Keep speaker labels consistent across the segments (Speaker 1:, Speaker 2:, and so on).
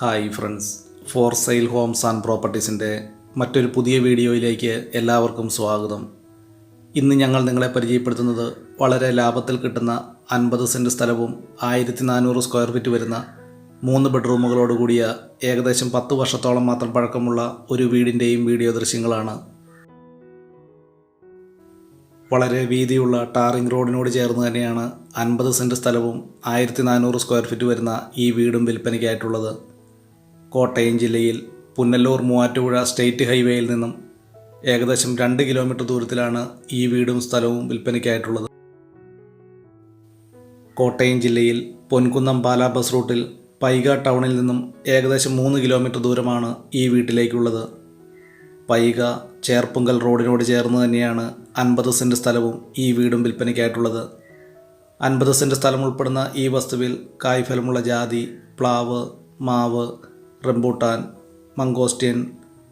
Speaker 1: Hi friends, for sale homes and പ്രോപ്പർട്ടീസിൻ്റെ മറ്റൊരു പുതിയ വീഡിയോയിലേക്ക് എല്ലാവർക്കും സ്വാഗതം. ഇന്ന് ഞങ്ങൾ നിങ്ങളെ പരിചയപ്പെടുത്തുന്നത് വളരെ ലാഭത്തിൽ കിട്ടുന്ന 50 സെൻറ്റ് സ്ഥലവും 1400 സ്ക്വയർ ഫീറ്റ് വരുന്ന 3 ബെഡ്റൂമുകളോട് കൂടിയ ഏകദേശം 10 വർഷത്തോളം മാത്രം പഴക്കമുള്ള ഒരു വീടിൻ്റെയും വീഡിയോ ദൃശ്യങ്ങളാണ്. വളരെ വീതിയുള്ള ടാറിംഗ് റോഡിനോട് ചേർന്ന് തന്നെയാണ് 50 സെൻറ്റ് സ്ഥലവും 1400 സ്ക്വയർ ഫീറ്റ് വരുന്ന ഈ വീടും വിൽപ്പനയ്ക്കായിട്ടുള്ളത്. കോട്ടയം ജില്ലയിൽ പുനലൂർ മൂവാറ്റുപുഴ സ്റ്റേറ്റ് ഹൈവേയിൽ നിന്നും ഏകദേശം 2 കിലോമീറ്റർ ദൂരത്തിലാണ് ഈ വീടും സ്ഥലവും വിൽപ്പനയ്ക്കായിട്ടുള്ളത്. കോട്ടയം ജില്ലയിൽ പൊൻകുന്നം പാലാ ബസ് റൂട്ടിൽ പൈക ടൗണിൽ നിന്നും ഏകദേശം 3 കിലോമീറ്റർ ദൂരമാണ് ഈ വീട്ടിലേക്കുള്ളത്. പൈക ചേർപ്പുങ്കൽ റോഡിനോട് ചേർന്ന് തന്നെയാണ് 50 സെൻറ്റ് സ്ഥലവും ഈ വീടും വിൽപ്പനയ്ക്കായിട്ടുള്ളത്. 50 സെൻറ്റ് സ്ഥലം ഉൾപ്പെടുന്ന ഈ വസ്തുവിൽ കായ്ഫലമുള്ള ജാതി, പ്ലാവ്, മാവ്, റംബൂട്ടാൻ, മംഗോസ്റ്റീൻ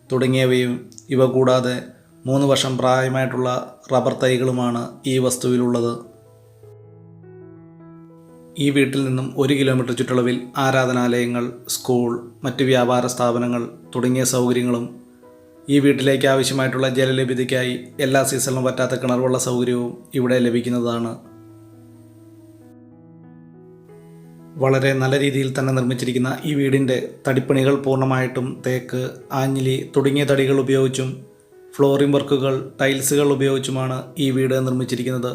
Speaker 1: തുടങ്ങിയവയും ഇവ കൂടാതെ 3 വർഷം പ്രായമായിട്ടുള്ള റബ്ബർ തൈകളുമാണ് ഈ വസ്തുവിലുള്ളത്. ഈ വീട്ടിൽ നിന്നും 1 കിലോമീറ്റർ ചുറ്റളവിൽ ആരാധനാലയങ്ങൾ, സ്കൂൾ, മറ്റ് വ്യാപാര സ്ഥാപനങ്ങൾ തുടങ്ങിയ സൗകര്യങ്ങളും ഈ വീട്ടിലേക്ക് ആവശ്യമായിട്ടുള്ള ജലലഭ്യതയ്ക്കായി എല്ലാ സീസണിലും പറ്റാത്ത കിണർവെള്ള സൗകര്യവും ഇവിടെ ലഭിക്കുന്നതാണ്. വളരെ നല്ല രീതിയിൽ തന്നെ നിർമ്മിച്ചിരിക്കുന്ന ഈ വീടിൻ്റെ തടിപ്പണികൾ പൂർണ്ണമായിട്ടും തേക്ക്, ആഞ്ഞിലി തുടങ്ങിയ തടികൾ ഉപയോഗിച്ചും ഫ്ലോറിംഗ് വർക്കുകൾ, ടൈൽസുകൾ ഉപയോഗിച്ചുമാണ് ഈ വീട് നിർമ്മിച്ചിരിക്കുന്നത്.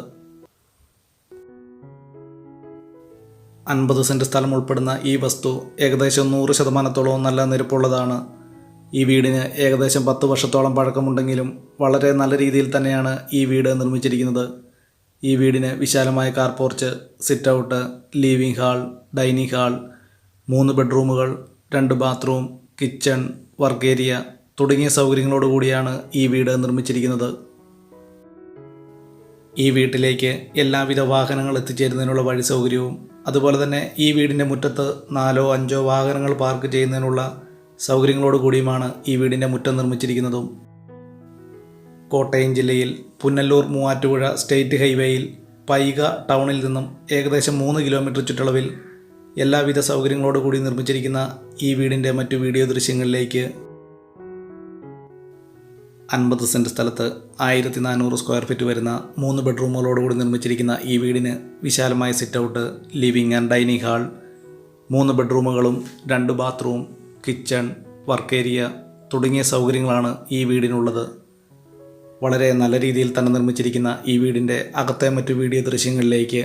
Speaker 1: 50 സെൻറ്റ് സ്ഥലം ഉൾപ്പെടുന്ന ഈ വസ്തു ഏകദേശം 100% നല്ല നിരപ്പുള്ളതാണ്. ഈ വീടിന് ഏകദേശം 10 വർഷത്തോളം പഴക്കമുണ്ടെങ്കിലും വളരെ നല്ല രീതിയിൽ തന്നെയാണ് ഈ വീട് നിർമ്മിച്ചിരിക്കുന്നത്. ഈ വീടിന് വിശാലമായ car porch, sit out, living hall, dining hall, 3 ബെഡ്റൂമുകൾ, 2 bathroom, kitchen, work area തുടങ്ങിയ സൗകര്യങ്ങളോടുകൂടിയാണ് ഈ വീട് നിർമ്മിച്ചിരിക്കുന്നത്. ഈ വീട്ടിലേക്ക് എല്ലാവിധ വാഹനങ്ങൾ എത്തിച്ചേരുന്നതിനുള്ള വഴി സൗകര്യവും അതുപോലെ തന്നെ ഈ വീടിൻ്റെ മുറ്റത്ത് 4-5 വാഹനങ്ങൾ പാർക്ക് ചെയ്യുന്നതിനുള്ള സൗകര്യങ്ങളോട് കൂടിയുമാണ് ഈ വീടിൻ്റെ മുറ്റം നിർമ്മിച്ചിരിക്കുന്നതും. കോട്ടയം ജില്ലയിൽ പുനലൂർ മൂവാറ്റുപുഴ സ്റ്റേറ്റ് ഹൈവേയിൽ പൈക ടൗണിൽ നിന്നും ഏകദേശം 3 കിലോമീറ്റർ ചുറ്റളവിൽ എല്ലാവിധ സൗകര്യങ്ങളോട് കൂടി നിർമ്മിച്ചിരിക്കുന്ന ഈ വീടിൻ്റെ മറ്റു വീഡിയോ ദൃശ്യങ്ങളിലേക്ക് 50 സെൻറ്റ് സ്ഥലത്ത് 1400 സ്ക്വയർ ഫീറ്റ് വരുന്ന 3 ബെഡ്റൂമുകളോടുകൂടി നിർമ്മിച്ചിരിക്കുന്ന ഈ വീടിന് വിശാലമായ sit out, living and dining hall, 3 ബെഡ്റൂമുകളും 2 bathroom, kitchen, work area തുടങ്ങിയ സൗകര്യങ്ങളാണ് ഈ വീടിനുള്ളത്. വളരെ നല്ല രീതിയിൽ തന്നെ നിർമ്മിച്ചിരിക്കുന്ന ഈ വീടിൻ്റെ അകത്തെ മറ്റു വീഡിയോ ദൃശ്യങ്ങളിലേക്ക്